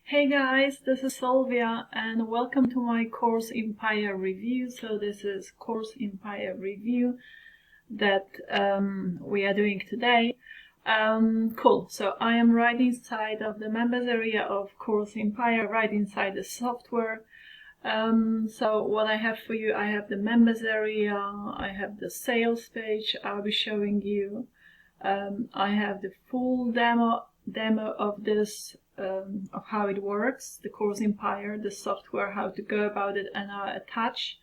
Hey guys, this is Sylvia and welcome to my CoursEmpire review. So this is CoursEmpire review that we are doing today. Cool, so I am right inside of the members area of CoursEmpire, right inside the software. So what I have for you, I have the members area, I have the sales page I'll be showing you. I have the full demo of this, of how it works, the CoursEmpire, the software, how to go about it, and I'll attach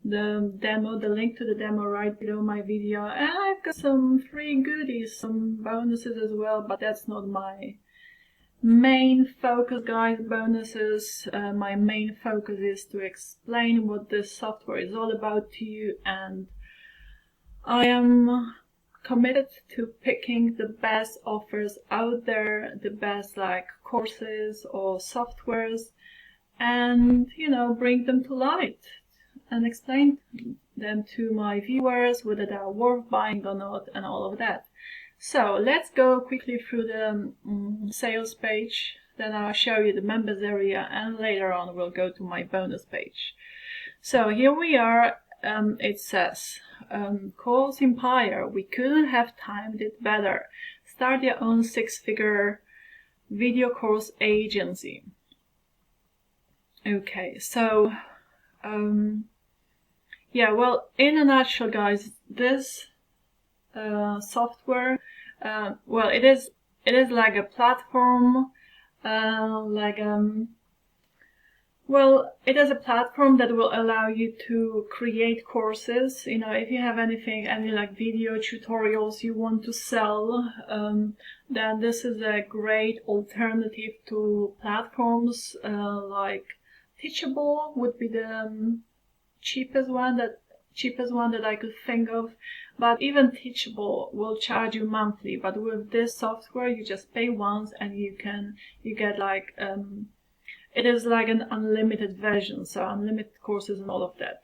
the demo, the link to the demo right below my video. And I've got some free goodies, some bonuses as well, but that's not my main focus, guys. Bonuses. My main focus is to explain what this software is all about to you, and I am committed to picking the best offers out there, the best like courses or softwares, and bring them to light and explain them to my viewers whether they are worth buying or not and all of that. So let's go quickly through the sales page, then I'll show you the members area, and later on we'll go to my bonus page. So here we are. It says CoursEmpire, we couldn't have timed it better. Start your own 6-figure video course agency. Okay, so yeah, well, in a nutshell, guys, this software, well, it is like a platform, well, it is a platform that will allow you to create courses. If you have any like video tutorials you want to sell, then this is a great alternative to platforms like Teachable would be the cheapest one that I could think of. But even Teachable will charge you monthly. But with this software, you just pay once and you get like it is like an unlimited version, so unlimited courses and all of that.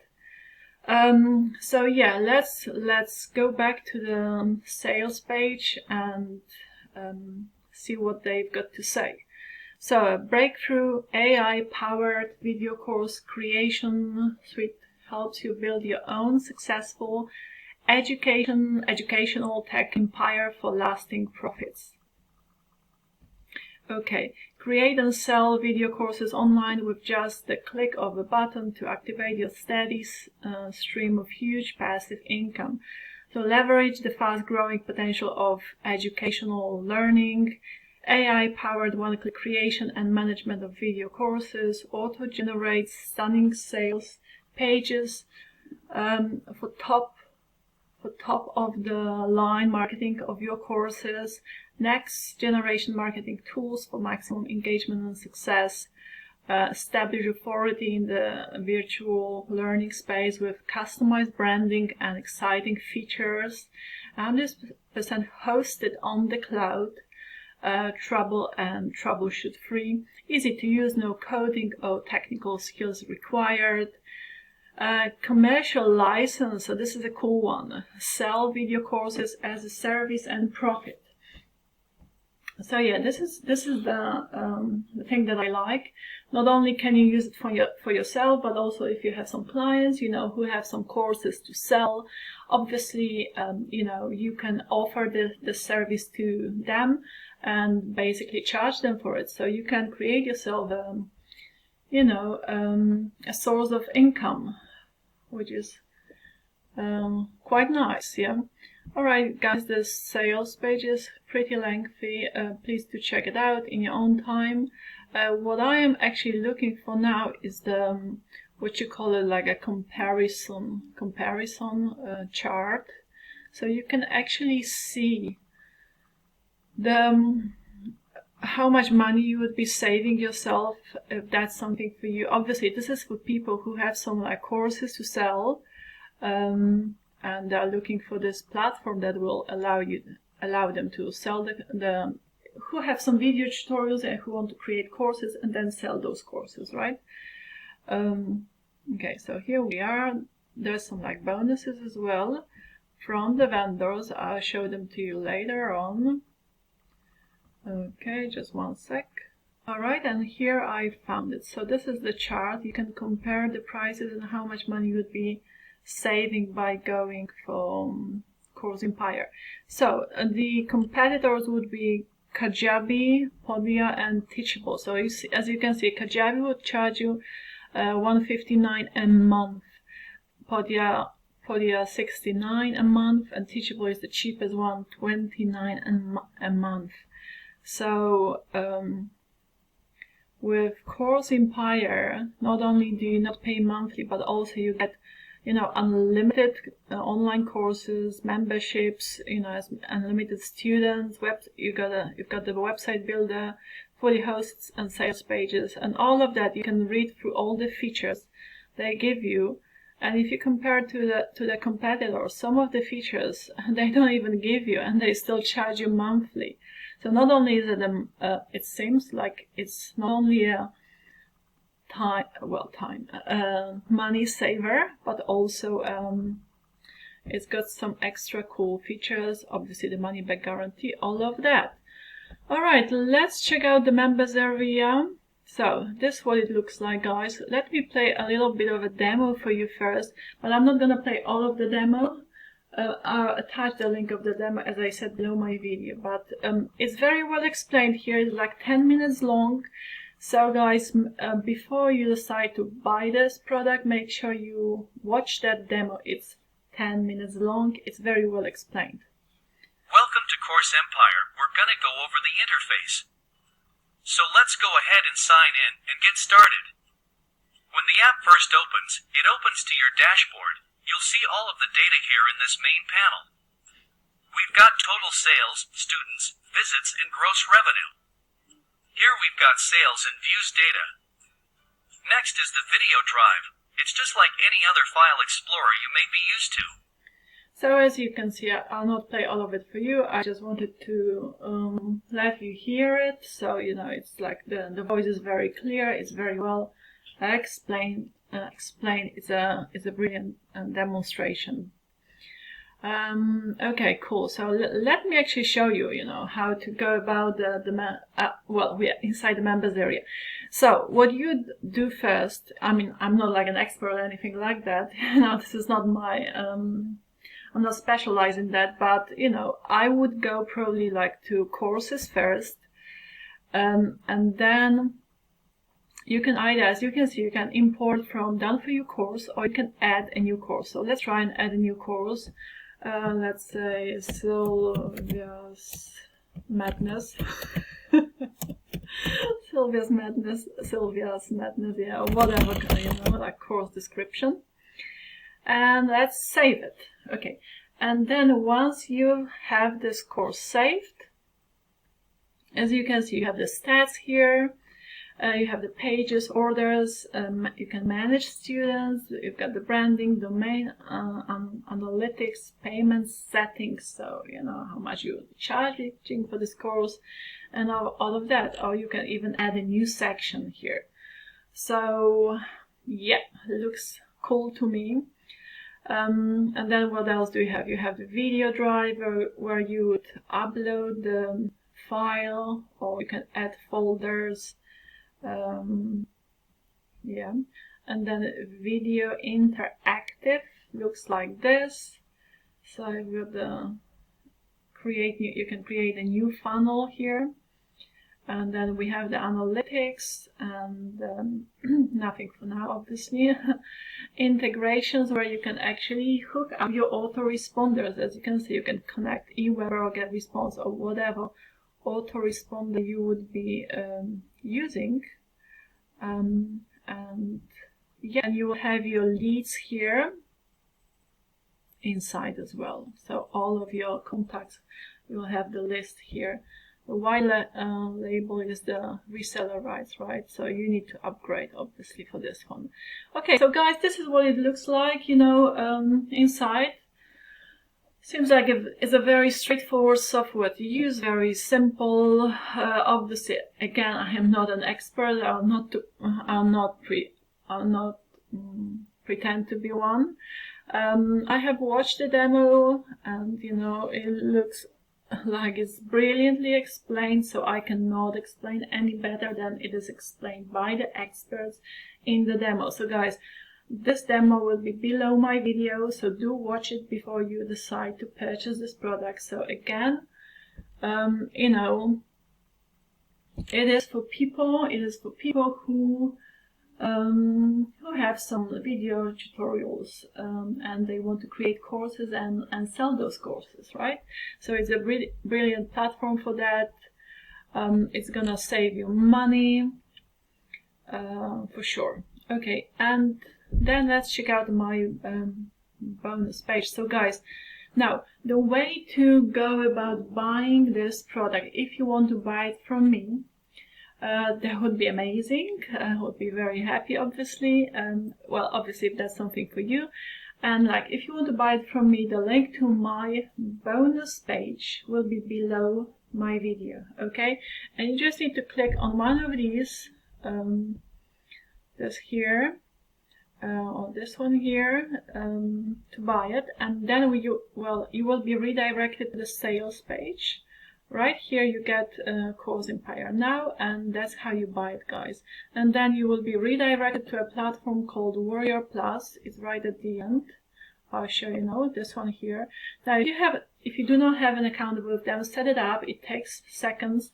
So yeah, let's go back to the sales page and see what they've got to say. So a breakthrough AI-powered video course creation suite helps you build your own successful educational tech empire for lasting profits. Okay, create and sell video courses online with just the click of a button to activate your steady stream of huge passive income. So leverage the fast-growing potential of educational learning, AI-powered one-click creation and management of video courses, auto-generates stunning sales pages for top of the line marketing of your courses, next generation marketing tools for maximum engagement and success, establish authority in the virtual learning space with customized branding and exciting features, 100% hosted on the cloud, troubleshoot free, easy to use, no coding or technical skills required. Commercial license, so this is a cool one. Sell video courses as a service and profit. So yeah, this is the thing that I like. Not only can you use it for yourself, but also if you have some clients, who have some courses to sell, obviously, you can offer the service to them and basically charge them for it. So you can create yourself a source of income, which is quite nice, yeah. Alright guys, this sales page is pretty lengthy. Please do check it out in your own time. What I am actually looking for now is the what you call it, like a comparison chart, so you can actually see the how much money you would be saving yourself if that's something for you. Obviously, this is for people who have some like courses to sell, and they're looking for this platform that will allow them to sell who have some video tutorials and who want to create courses and then sell those courses, right? Okay, so here we are. There's some like bonuses as well from the vendors. I'll show them to you later on. Okay, just one sec. Alright, and here I found it. So this is the chart. You can compare the prices and how much money you would be saving by going from CoursEmpire. So the competitors would be Kajabi, Podia, and Teachable. So you see, as you can see, Kajabi would charge you $159 a month. Podia $69 a month, and Teachable is the cheapest one, $29 a month. So with CoursEmpire, not only do you not pay monthly, but also you get, unlimited online courses, memberships, unlimited students. You've got the website builder, fully hosts and sales pages, and all of that. You can read through all the features they give you. And if you compare to the competitors, some of the features they don't even give you, and they still charge you monthly. So not only is it it seems like it's not only a money saver, but also it's got some extra cool features. Obviously, the money back guarantee, all of that. All right, let's check out the members area. So this is what it looks like, guys. Let me play a little bit of a demo for you first, but I'm not gonna play all of the demo. I'll attach the link of the demo, as I said, below my video, but it's very well explained here. It's like 10 minutes long. So guys, before you decide to buy this product, make sure you watch that demo. It's 10 minutes long. It's very well explained. Welcome to CoursEmpire. We're gonna go over the interface. So let's go ahead and sign in and get started. When the app first opens, it opens to your dashboard. You'll see all of the data here in this main panel. We've got total sales, students, visits, and gross revenue. Here we've got sales and views data. Next is the video drive. It's just like any other file explorer you may be used to. So as you can see, I'll not play all of it for you. I just wanted to let you hear it. So, it's like the voice is very clear. It's very well explained. It's a brilliant demonstration. Okay, cool. So let me actually show you, how to go about we are inside the members area. So what you do first, I'm not like an expert or anything like that. This is not my, I'm not specialized in that, but, I would go probably like to courses first, and then you can either, as you can see, you can import from done for you course, or you can add a new course. So let's try and add a new course. Let's say Sylvia's Madness. Sylvia's Madness, yeah, whatever, like course description. And let's save it. Okay. And then once you have this course saved, as you can see, you have the stats here. You have the pages, orders, you can manage students, you've got the branding, domain, analytics, payments, settings, so how much you're charging for this course, and all of that. Or you can even add a new section here. So yeah, it looks cool to me. And then what else do you have? You have the video driver where you would upload the file, or you can add folders. Yeah, and then video interactive looks like this. So I've got the you can create a new funnel here, and then we have the analytics and nothing for now, obviously. Integrations where you can actually hook up your autoresponders. As you can see, you can connect eWebinar or GetResponse or whatever autoresponder you would be using, and yeah, and you will have your leads here inside as well. So all of your contacts, you will have the list here. The white label is the reseller rights, right? So you need to upgrade, obviously, for this one. Okay, so guys, this is what it looks like, inside. Seems like it's a very straightforward software to use, very simple. Obviously, again, I am not an expert. I'll not pretend to be one. I have watched the demo, and it looks like it's brilliantly explained, so I cannot explain any better than it is explained by the experts in the demo. So guys, this demo will be below my video, so do watch it before you decide to purchase this product. So again, you know, it is for people who have some video tutorials and they want to create courses and sell those courses, right? So it's a really brilliant platform for that. It's gonna save you money for sure. Okay, and then let's check out my bonus page. So guys, now the way to go about buying this product, if you want to buy it from me, that would be amazing. I would be very happy, obviously. Well, obviously, if that's something for you. And like, if you want to buy it from me, the link to my bonus page will be below my video, okay? And you just need to click on one of these, this here, or this one here, to buy it. And then you will be redirected to the sales page. Right here you get CoursEmpire now, and that's how you buy it, guys. And then you will be redirected to a platform called Warrior Plus. It's right at the end. I'll show you now, this one here. Now if you do not have an account with them, set it up. It takes seconds.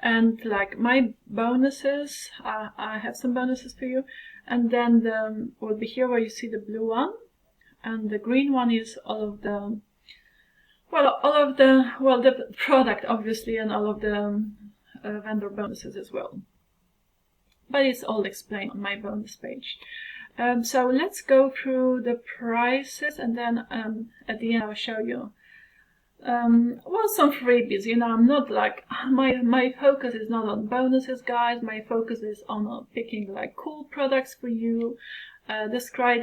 And like my bonuses, I have some bonuses for you. And then the will be here where you see the blue one, and the green one is all of the the product, obviously, and all of the vendor bonuses as well. But it's all explained on my bonus page. So let's go through the prices, and then at the end I'll show you some freebies. You know, I'm not like, my focus is not on bonuses, guys. My focus is on picking like cool products for you, describe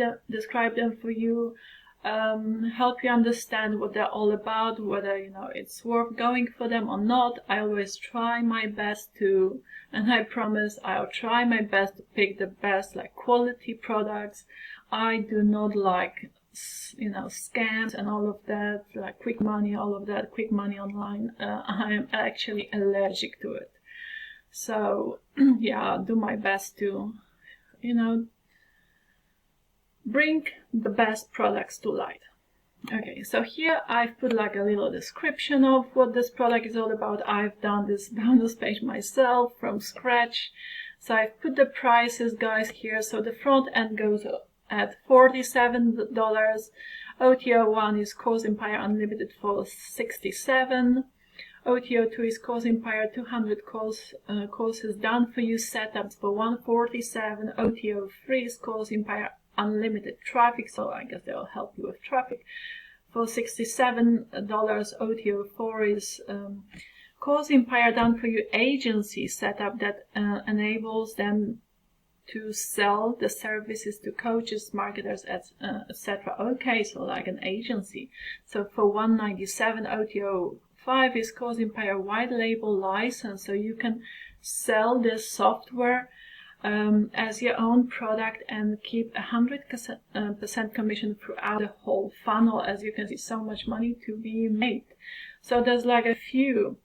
them for you, help you understand what they're all about, whether it's worth going for them or not. I always try my best to, and I promise I'll try my best to pick the best like quality products. I do not like scams and all of that, like quick money online. I am actually allergic to it. So yeah, I'll do my best to bring the best products to light. Okay, so here I've put like a little description of what this product is all about. I've done this bonus page myself from scratch. So I've put the prices, guys, here. So the front end goes at $47. OTO 1 is CoursEmpire Unlimited for $67. OTO 2 is CoursEmpire 200 courses done for you setups for $147. OTO 3 is CoursEmpire Unlimited Traffic, so I guess they'll help you with traffic, for $67. OTO 4 is CoursEmpire done for you agency setup that enables them to sell the services to coaches, marketers, etc. Okay, so like an agency. So for $197, OTO 5 is CoursEmpire white label license, so you can sell this software as your own product and keep 100% commission throughout the whole funnel. As you can see, so much money to be made. So there's like a few,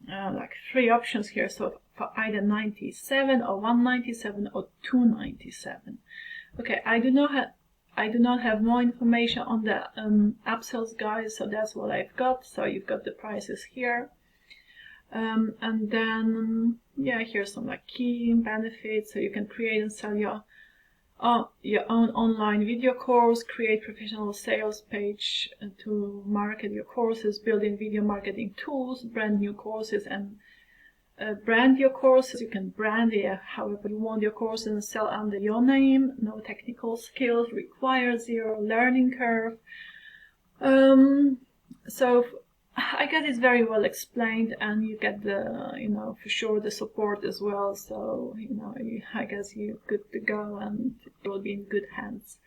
like 3 options here. So for either 97 or 197 or 297. Okay, I do not have more information on the upsells, guys. So that's what I've got. So you've got the prices here. And then here's some like key benefits. So you can create and sell your own online video course, create professional sales page to market your courses, build in video marketing tools, brand new courses, and brand your courses. You can brand it however you want your courses and sell under your name. No technical skills required, 0 learning curve. So I guess it's very well explained, and you get the, for sure the support as well. So, I guess you're good to go and it will be in good hands.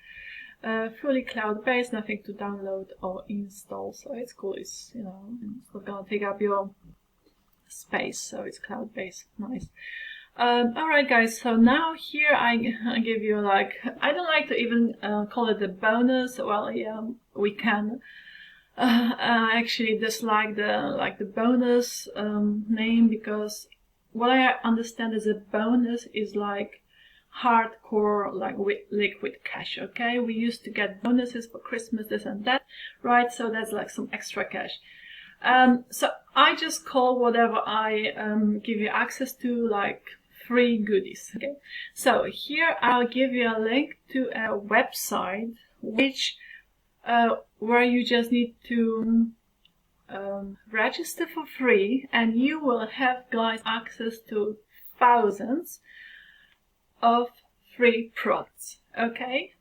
Fully cloud-based, nothing to download or install. So it's cool. It's, it's not gonna take up your space. So it's cloud-based. Nice. Alright guys, so now here I give you like, I don't like to even call it a bonus. Well, yeah, we can. I actually dislike the bonus name, because what I understand is a bonus is like hardcore, like with liquid cash. Okay, we used to get bonuses for Christmas, this and that, right? So that's like some extra cash. So I just call whatever I give you access to like free goodies. Okay, so here I'll give you a link to a website which where you just need to register for free, and you will have, guys, access to thousands of free products. Okay,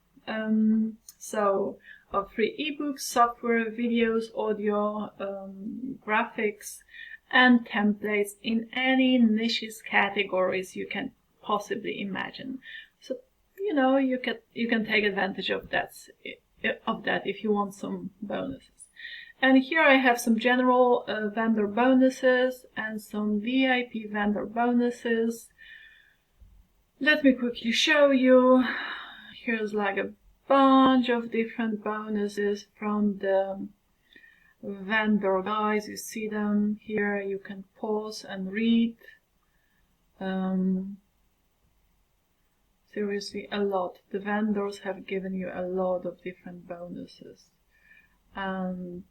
so of free ebooks, software, videos, audio, graphics, and templates in any niches categories you can possibly imagine. So you know, you can take advantage of that if you want some bonuses. And here I have some general vendor bonuses and some VIP vendor bonuses. Let me quickly show you. Here's like a bunch of different bonuses from the vendor guys. You see them here. You can pause and read. Seriously, a lot. The vendors have given you a lot of different bonuses. And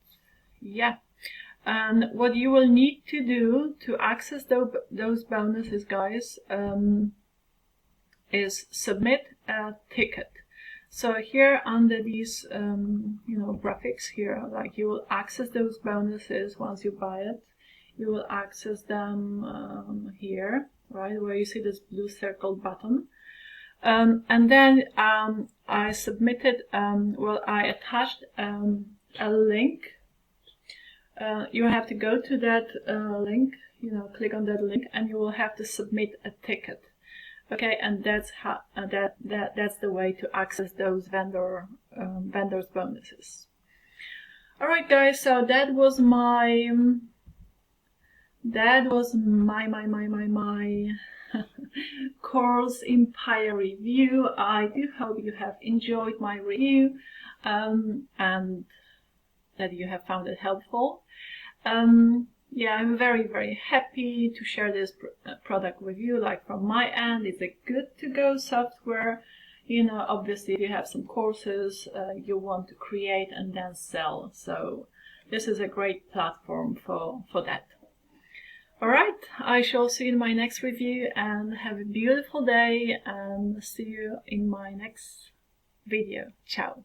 yeah, and what you will need to do to access those bonuses, guys, is submit a ticket. So here under these graphics here, like, you will access those bonuses once you buy it. You will access them here, right, where you see this blue circle button. And then I submitted, I attached a link. You have to go to that link, click on that link, and you will have to submit a ticket. Okay, and that's how that's the way to access those vendors bonuses. All right, guys. So that was my CoursEmpire review. I do hope you have enjoyed my review and that you have found it helpful. Yeah, I'm very, very happy to share this product with you. Like, from my end, it's a good to go software. Obviously, if you have some courses you want to create and then sell, so this is a great platform for that. All right, I shall see you in my next review, and have a beautiful day, and see you in my next video. Ciao.